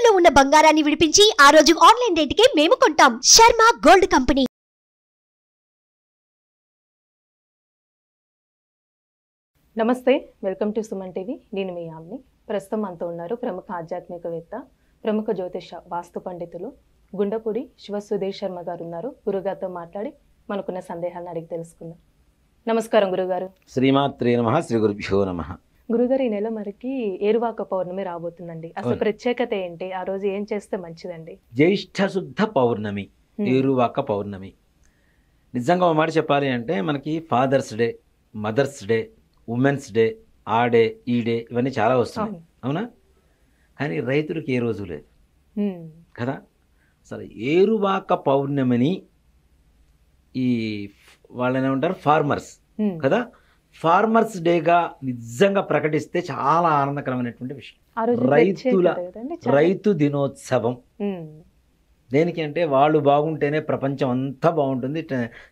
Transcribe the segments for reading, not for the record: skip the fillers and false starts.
తాకట్టులో ఉన్న బంగారాన్ని విడిపించి ఆ రోజు ఆన్లైన్ రేటుకే మేము కొంటాం. Sharma gold company. నమస్తే, వెల్కమ్ టు సుమన్ టీవీ. నేను మీ యామ్ని. ప్రస్తుతం మనతో ఉన్నారు ప్రముఖ ఆధ్యాత్మికవేత్త, ప్రముఖ జ్యోతిష వాస్తు పండితులు గుండపూడి శివ సుధీర్ శర్మ గారు ఉన్నారు. గురుగారితో మాట్లాడి మనకున్న సందేహాలను అడిగి తెలుసుకుందాం. నమస్కారం గురుగారు. శ్రీమాత్రే నమః. శ్రీ గురుభ్యో నమః. గురుగారు, ఈ నెల మనకి ఏరువాక పౌర్ణమి రాబోతుందండి. అసలు ప్రత్యేకత ఏంటి? ఆ రోజు ఏం చేస్తే మంచిదండి? జ్యేష్ఠ శుద్ధ పౌర్ణమి, ఏరువాక పౌర్ణమి. నిజంగా ఒక మాట చెప్పాలి అంటే మనకి Father's Day, Mother's Day, Women's Day, ఆ డే, ఈ డే ఇవన్నీ చాలా వస్తున్నాయి, అవునా? కానీ రైతులకు ఏ రోజు లేదు కదా. అసలు ఏరువాక పౌర్ణమిని ఈ వాళ్ళని ఏమంటారు, ఫార్మర్స్ కదా, ఫార్మర్స్ డేగా నిజంగా ప్రకటిస్తే చాలా ఆనందకరమైనటువంటి విషయం. రైతు దినోత్సవం. దేనికి అంటే వాళ్ళు బాగుంటేనే ప్రపంచం అంతా బాగుంటుంది,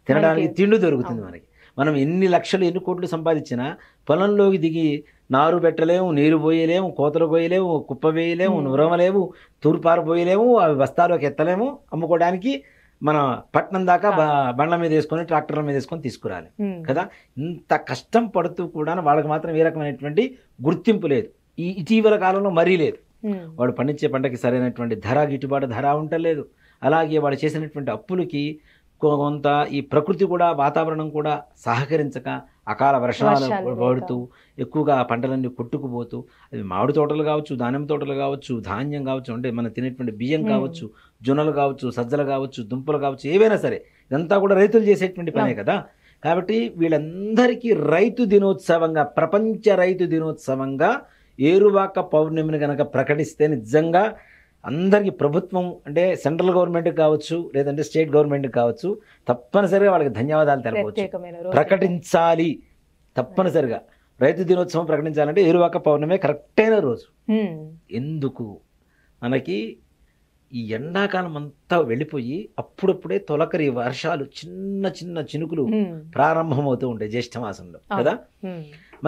తినడానికి తిండి దొరుకుతుంది మనకి. మనం ఎన్ని లక్షలు ఎన్ని కోట్లు సంపాదించినా పొలంలోకి దిగి నారు పెట్టలేము, నీరు పోయలేము, కోతలు పోయలేము, కుప్ప వేయలేము, నురమలేము, తూర్పారు పోయలేము, అవి బస్తాలోకి ఎత్తలేము, అమ్ముకోవడానికి మన పట్నం దాకా బండ్ల మీద వేసుకొని ట్రాక్టర్ల మీద వేసుకొని తీసుకురాలి కదా. ఇంత కష్టం పడుతూ కూడా వాళ్ళకి మాత్రం ఏ రకమైనటువంటి గుర్తింపు లేదు. ఈ ఇటీవల కాలంలో మరీ లేదు. వాడు పండించే పంటకి సరైనటువంటి ధర, గిట్టుబాటు ధర ఉండలేదు. అలాగే వాడు చేసినటువంటి అప్పులకి కొంత ఈ ప్రకృతి కూడా, వాతావరణం కూడా సహకరించక అకాల వర్షాలు పడుతూ ఎక్కువగా పంటలన్నీ కొట్టుకుపోతూ, అవి మామిడి తోటలు కావచ్చు, దానిమ్మ తోటలు కావచ్చు, ధాన్యం కావచ్చు, అంటే మనం తినేటువంటి బియ్యం కావచ్చు, జొన్నలు కావచ్చు, సజ్జలు కావచ్చు, దుంపలు కావచ్చు, ఏవైనా సరే ఇదంతా కూడా రైతులు చేసేటువంటి పనే కదా. కాబట్టి వీళ్ళందరికీ రైతు దినోత్సవంగా, ప్రపంచ రైతు దినోత్సవంగా ఏరువాక పౌర్ణమిని కనుక ప్రకటిస్తే నిజంగా అందరికీ, ప్రభుత్వం అంటే సెంట్రల్ గవర్నమెంట్కి కావచ్చు, లేదంటే స్టేట్ గవర్నమెంట్కి కావచ్చు, తప్పనిసరిగా వాళ్ళకి ధన్యవాదాలు తెలపవచ్చు. ప్రకటించాలి తప్పనిసరిగా. రైతు దినోత్సవం ప్రకటించాలంటే ఏరువాక పౌర్ణమి కరెక్ట్ అయిన రోజు. ఎందుకు? మనకి ఈ ఎండాకాలం అంతా వెళ్ళిపోయి అప్పుడప్పుడే తొలకరి వర్షాలు, చిన్న చిన్న చినుకులు ప్రారంభమవుతూ ఉంటాయి జ్యేష్ఠ మాసంలో కదా.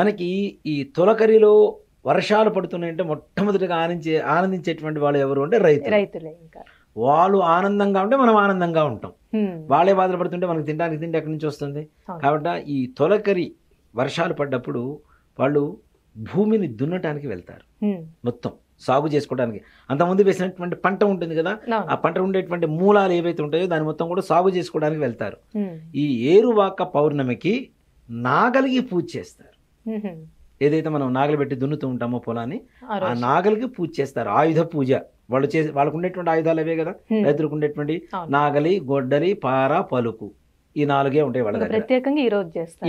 మనకి ఈ తొలకరిలో వర్షాలు పడుతున్నాయంటే మొట్టమొదటిగా ఆనందించేటువంటి వాళ్ళు ఎవరు అంటే రైతులే. వాళ్ళు ఆనందంగా ఉంటే మనం ఆనందంగా ఉంటాం. వాళ్ళే బాధలు పడుతుంటే మనకు తినడానికి తిండి ఎక్కడి నుంచి వస్తుంది? కాబట్టి ఈ తొలకరి వర్షాలు పడ్డప్పుడు వాళ్ళు భూమిని దున్నటానికి వెళ్తారు, మొత్తం సాగు చేసుకోవడానికి. అంతకుముందు వేసినటువంటి పంట ఉంటుంది కదా, ఆ పంట ఉండేటువంటి మూలాలు ఏవైతే ఉంటాయో దాన్ని మొత్తం కూడా సాగు చేసుకోవడానికి వెళ్తారు. ఈ ఏరువాక పౌర్ణమికి నాగలికి పూజ చేస్తారు. ఏదైతే మనం నాగలి పెట్టి దున్నుతూ ఉంటామో పొలాన్ని, ఆ నాగలికి పూజ చేస్తారు. ఆయుధ పూజ వాళ్ళకు ఉండేటువంటి ఆయుధాలు అవే కదా. రైతులకు ఉండేటువంటి నాగలి, గొడ్డలి, పార, పలుకు, ఈ 4 ఉంటాయి వాళ్ళ దగ్గర. ప్రత్యేకంగా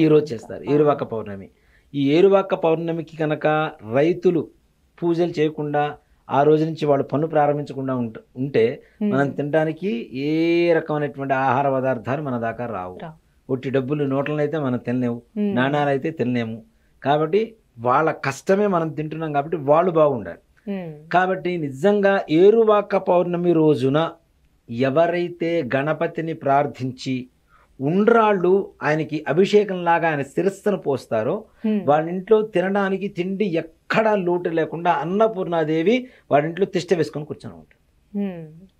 ఈ రోజు చేస్తారు ఏరువాక పౌర్ణమి. ఈ ఏరువాక పౌర్ణమికి కనుక రైతులు పూజలు చేయకుండా, ఆ రోజు నుంచి వాళ్ళు పన్ను ప్రారంభించకుండా ఉంటే మనం తినడానికి ఏ రకమైనటువంటి ఆహార పదార్థాలు మన దాకా రావు. ఒట్టి డబ్బులు, నోట్లను అయితే మనం తినలేము, నాణాలు అయితే తినలేము. కాబట్టి వాళ్ళ కష్టమే మనం తింటున్నాం, కాబట్టి వాళ్ళు బాగుండాలి. కాబట్టి నిజంగా ఏరువాక పౌర్ణమి రోజున ఎవరైతే గణపతిని ప్రార్థించి ఉండ్రాళ్ళు ఆయనకి అభిషేకంలాగా ఆయన శిరస్సును పోస్తారో వాళ్ళ ఇంట్లో తినడానికి తిండి ఎక్కడా లోటు లేకుండా అన్నపూర్ణాదేవి వాళ్ళ ఇంట్లో తిష్ట వేసుకొని కూర్చొని ఉంటారు.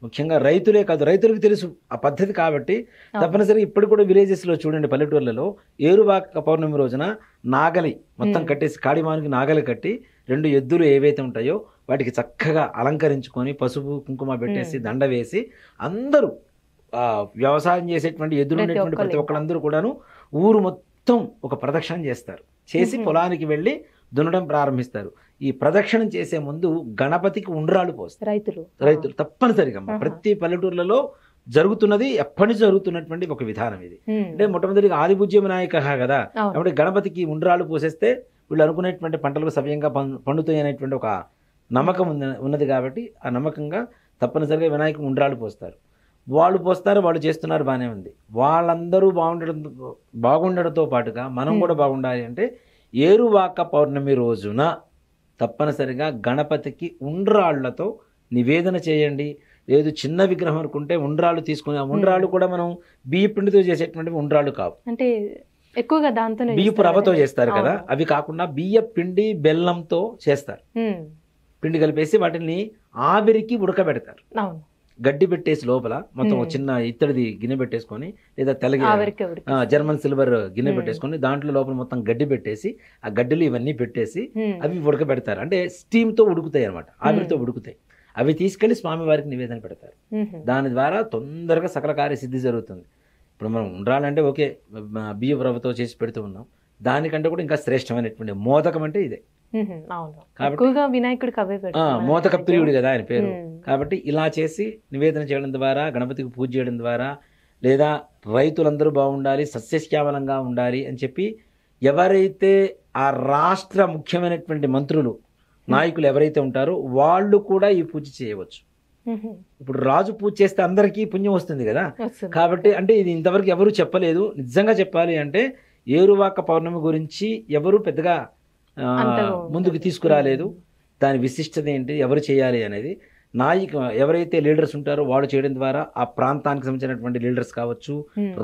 ముఖ్యంగా రైతులే కాదు, రైతులకు తెలుసు ఆ పద్ధతి. కాబట్టి తప్పనిసరిగా ఇప్పుడు కూడా విలేజెస్లో చూడండి, పల్లెటూర్లలో ఏరువాక పౌర్ణమి రోజున నాగలి మొత్తం కట్టేసి, కాడిమానికి నాగలి కట్టి 2 ఎద్దులు ఏవైతే ఉంటాయో వాటికి చక్కగా అలంకరించుకొని పసుపు కుంకుమ పెట్టేసి దండ వేసి అందరూ వ్యవసాయం చేసేటువంటి ఎద్దులు ఉండేటువంటి ప్రతి ఒక్కరందరూ కూడాను ఊరు మొత్తం ఒక ప్రదక్షిణ చేస్తారు. చేసి పొలానికి వెళ్ళి దున్నడం ప్రారంభిస్తారు. ఈ ప్రదక్షిణం చేసే ముందు గణపతికి ఉండ్రాలు పోస్తారు రైతులు తప్పనిసరిగా. ప్రతి పల్లెటూర్లలో జరుగుతున్నది, ఎప్పటి నుంచి జరుగుతున్నటువంటి ఒక విధానం ఇది. అంటే మొట్టమొదటిగా ఆదిపూజ్య వినాయక కదా, కాబట్టి గణపతికి ఉండ్రాలు పోసేస్తే వీళ్ళు అనుకునేటువంటి పంటలకు సవ్యంగా పండుతాయి అనేటువంటి ఒక నమ్మకం ఉన్నది. కాబట్టి ఆ నమ్మకంగా తప్పనిసరిగా వినాయకుడు ఉండ్రాలు పోస్తారు. వాళ్ళు చేస్తున్నారు, బాగానే ఉంది. వాళ్ళందరూ బాగుండడంతో పాటుగా మనం కూడా బాగుండాలి అంటే ఏరువాక పౌర్ణమి రోజున తప్పనిసరిగా గణపతికి ఉండ్రాళ్లతో నివేదన చేయండి. లేదు చిన్న విగ్రహం అనుకుంటే ఉండ్రాళ్ళు తీసుకుని, ఆ ఉండ్రాళ్ళు కూడా మనం బియ్య పిండితో చేసేటువంటి ఉండ్రాళ్ళు కావు, అంటే ఎక్కువగా దాంతో బియ్యపు రవ్వతో చేస్తారు కదా. అవి కాకుండా బియ్య పిండి బెల్లంతో చేస్తారు. పిండి కలిపేసి వాటిని ఆవిరికి ఉడకబెడతారు. అవును. గడ్డి పెట్టేసి లోపల మొత్తం ఒక చిన్న ఇత్తడిది గిన్నె పెట్టేసుకొని, లేదా తెల్లగి జర్మన్ సిల్వర్ గిన్నె పెట్టేసుకొని దాంట్లో లోపల మొత్తం గడ్డి పెట్టేసి ఆ గడ్డిలు ఇవన్నీ పెట్టేసి అవి ఉడకబెడతారు. అంటే స్టీమ్తో ఉడుకుతాయి అనమాట, ఆవిరితో ఉడుకుతాయి. అవి తీసుకెళ్లి స్వామివారికి నివేదన పెడతారు. దాని ద్వారా తొందరగా సకల కార్య సిద్ధి జరుగుతుంది. ఇప్పుడు మనం ఉండాలంటే ఓకే బియ్య రవ్వతో చేసి పెడుతూ ఉన్నాం, దానికంటే కూడా ఇంకా శ్రేష్టమైనటువంటి మోదకం అంటే ఇదే. వినాయకుడికి మోదక ప్రియుడు కదా ఆయన పేరు. కాబట్టి ఇలా చేసి నివేదన చేయడం ద్వారా, గణపతికి పూజ చేయడం ద్వారా, లేదా రైతులందరూ బాగుండాలి, సస్యశ్యామలంగా ఉండాలి అని చెప్పి ఎవరైతే ఆ రాష్ట్ర ముఖ్యమైనటువంటి మంత్రులు, నాయకులు ఎవరైతే ఉంటారో వాళ్ళు కూడా ఈ పూజ చేయవచ్చు. ఇప్పుడు రాజు పూజ చేస్తే అందరికీ పుణ్యం వస్తుంది కదా. కాబట్టి అంటే ఇది ఇంతవరకు ఎవరు చెప్పలేదు. నిజంగా చెప్పాలి అంటే ఏరువాక పౌర్ణమి గురించి ఎవరు పెద్దగా ముందుకు తీసుకురాలేదు. దాని విశిష్టత ఏంటి, ఎవరు చేయాలి అనేది ఎవరైతే లీడర్స్ ఉంటారో వాళ్ళు చేయడం ద్వారా ఆ ప్రాంతానికి సంబంధించినటువంటి లీడర్స్ కావచ్చు,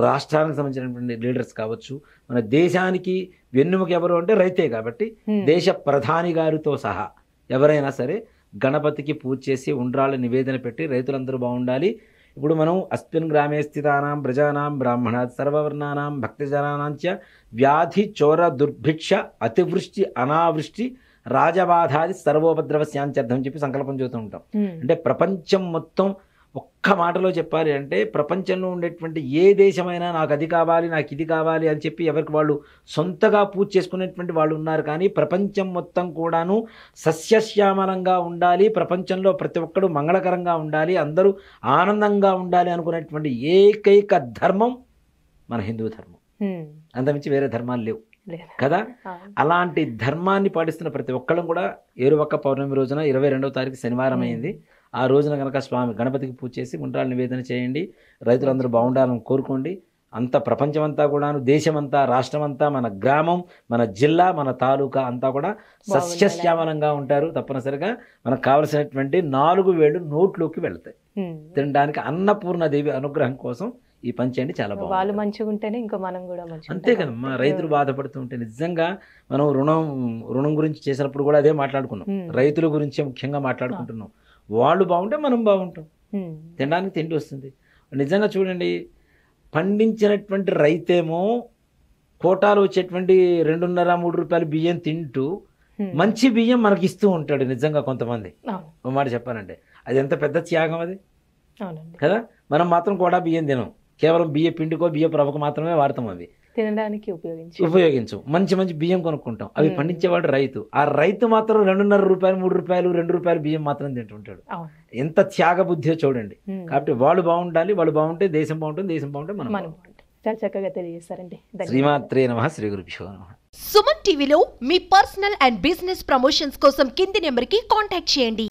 రాష్ట్రానికి సంబంధించినటువంటి లీడర్స్ కావచ్చు, మన దేశానికి వెన్నుముక ఎవరు అంటే రైతే. కాబట్టి దేశ ప్రధాని గారితో సహా ఎవరైనా సరే గణపతికి పూజ చేసి ఉండ్రాళ్ళ నివేదన పెట్టి రైతులందరూ బాగుండాలి. ఇప్పుడు మనం అస్మిన్ గ్రామే స్థితానాం ప్రజానాం బ్రాహ్మణాత్ సర్వవర్ణానాం భక్తజనానాంచ వ్యాధి చోర దుర్భిక్ష అతివృష్టి అనావృష్టి రాజబాధాది సర్వోపద్రవస్యాంత్యర్థం చెప్పి సంకల్పం చెబుతూ ఉంటాం. అంటే ప్రపంచం మొత్తం ఒక్క మాటలో చెప్పాలి అంటే ప్రపంచంలో ఉండేటువంటి ఏ దేశమైనా నాకు అది కావాలి, నాకు ఇది కావాలి అని చెప్పి ఎవరికి వాళ్ళు సొంతగా పూజ చేసుకునేటువంటి వాళ్ళు ఉన్నారు. కానీ ప్రపంచం మొత్తం కూడాను సస్యశ్యామలంగా ఉండాలి, ప్రపంచంలో ప్రతి ఒక్కడు మంగళకరంగా ఉండాలి, అందరూ ఆనందంగా ఉండాలి అనుకునేటువంటి ఏకైక ధర్మం మన హిందూ ధర్మం. అంతమించి వేరే ధర్మాలు లేవు కదా. అలాంటి ధర్మాన్ని పాటిస్తున్న ప్రతి ఒక్కళ్ళం కూడా ఏరువాక పౌర్ణమి రోజున 22వ తారీఖు శనివారం అయింది. ఆ రోజున కనుక స్వామి గణపతికి పూజ చేసి ఉండ్రాళ్ళ నివేదన చేయండి. రైతులందరూ బాగుండాలని కోరుకోండి. అంత ప్రపంచమంతా కూడాను, దేశమంతా, రాష్ట్రమంతా, మన గ్రామం, మన జిల్లా, మన తాలూకా అంతా కూడా సస్యశ్యామలంగా ఉంటారు. తప్పనిసరిగా మనకు కావలసినటువంటి 4 వేళ్ళు నోట్లోకి వెళ్తాయి. తినడానికి అన్నపూర్ణదేవి అనుగ్రహం కోసం ఈ పని చేయండి. చాలా బాగుంది. వాళ్ళు మంచిగా ఉంటేనే ఇంకా మనం కూడా మంచిగా. అంతే కదమ్మా, రైతులు బాధపడుతూ ఉంటే నిజంగా మనం రుణం గురించి చేసినప్పుడు కూడా అదే మాట్లాడుకున్నాం. రైతుల గురించే ముఖ్యంగా మాట్లాడుకుంటున్నాం. వాళ్ళు బాగుంటే మనం బాగుంటాం, తినడానికి తిండి వస్తుంది. నిజంగా చూడండి, పండించినటువంటి రైతేమో కోటాలు వచ్చేటువంటి 2.5-3 రూపాయలు బియ్యం తింటూ మంచి బియ్యం మనకి ఇస్తూ ఉంటాడు. నిజంగా కొంతమంది ఒక మాట చెప్పాలంటే అది ఎంత పెద్ద త్యాగం అది కదా. మనం మాత్రం కూడా బియ్యం తినం, కేవలం బియ్య పిండికో బియ్య రవ్వకు మాత్రమే వాడతాం. అవి తినడానికి ఉపయోగించు. మంచి బియ్యం కొనుక్కుంటాం. అవి పండించేవాడు రైతు. ఆ రైతు మాత్రం 2.5 రూపాయలు, 3 రూపాయలు, 2 రూపాయలు బియ్యం మాత్రం తింటుంటాడు. ఎంత త్యాగ బుద్ధియో చూడండి. కాబట్టి వాళ్ళు బాగుండాలి, వాళ్ళు బాగుంటే దేశం బాగుంటుంది, దేశం బాగుంటే మనం బాగుంటాం. చాలా చక్కగా తెలియజేస్తారండి. శ్రీమాత్రే నమః, శ్రీ గురుభ్యో నమః. సుమన్ టీవీలో మీ పర్సనల్ అండ్ బిజినెస్ ప్రమోషన్స్ కోసం కింది నెంబర్కి కాంటాక్ట్ చేయండి.